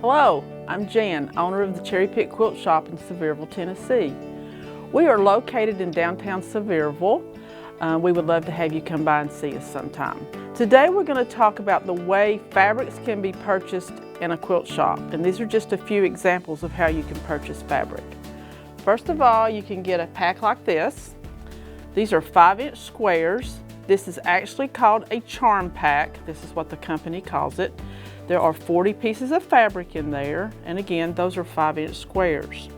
Hello, I'm Jan, owner of the Cherry Pick Quilt Shop in Sevierville, Tennessee. We are located in downtown Sevierville. We would love to have you come by and see us sometime. Today we're going to talk about the way fabrics can be purchased in a quilt shop, and these are just a few examples of how you can purchase fabric. First of all, you can get a pack like this. These are 5-inch squares. This is actually called a charm pack. This is what the company calls it. There are 40 pieces of fabric in there, and again, those are 5-inch squares.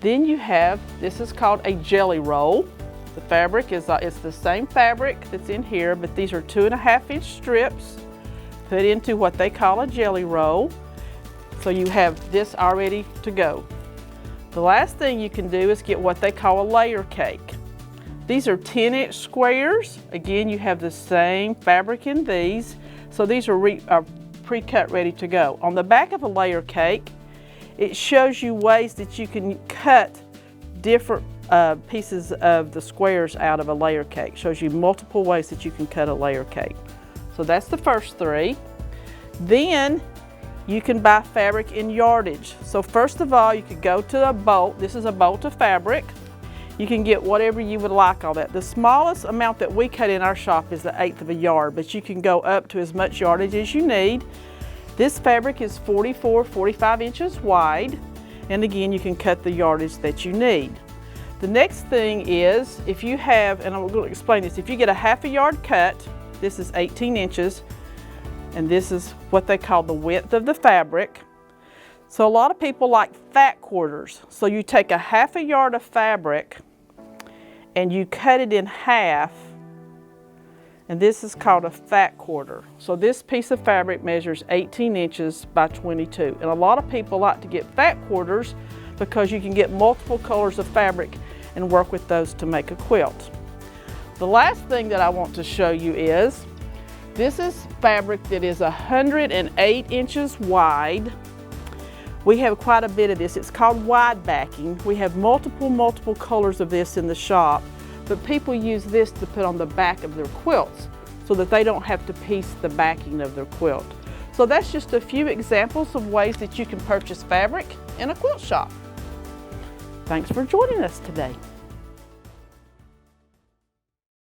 Then you have, this is called a jelly roll. The fabric is it's the same fabric that's in here, but these are 2.5-inch strips put into what they call a jelly roll. So you have this already to go. The last thing you can do is get what they call a layer cake. These are 10-inch squares. Again, you have the same fabric in these. So these are pre-cut, ready to go. On the back of a layer cake, it shows you ways that you can cut different pieces of the squares out of a layer cake. Shows you multiple ways that you can cut a layer cake. So that's the first 3. Then you can buy fabric in yardage. So first of all, you could go to a bolt. This is a bolt of fabric. You can get whatever you would like on that. The smallest amount that we cut in our shop is the 1/8 of a yard, but you can go up to as much yardage as you need. This fabric is 45 inches wide, and again, you can cut the yardage that you need. The next thing is, if you have, and I'm going to explain this, if you get a 1/2 yard cut, this is 18 inches, and this is what they call the width of the fabric. So a lot of people like fat quarters. So you take a 1/2 yard of fabric and you cut it in half, and this is called a fat quarter. So this piece of fabric measures 18 inches by 22. And a lot of people like to get fat quarters because you can get multiple colors of fabric and work with those to make a quilt. The last thing that I want to show you is, this is fabric that is 108 inches wide. We have quite a bit of this. It's called wide backing. We have multiple colors of this in the shop, but people use this to put on the back of their quilts so that they don't have to piece the backing of their quilt. So that's just a few examples of ways that you can purchase fabric in a quilt shop. Thanks for joining us today.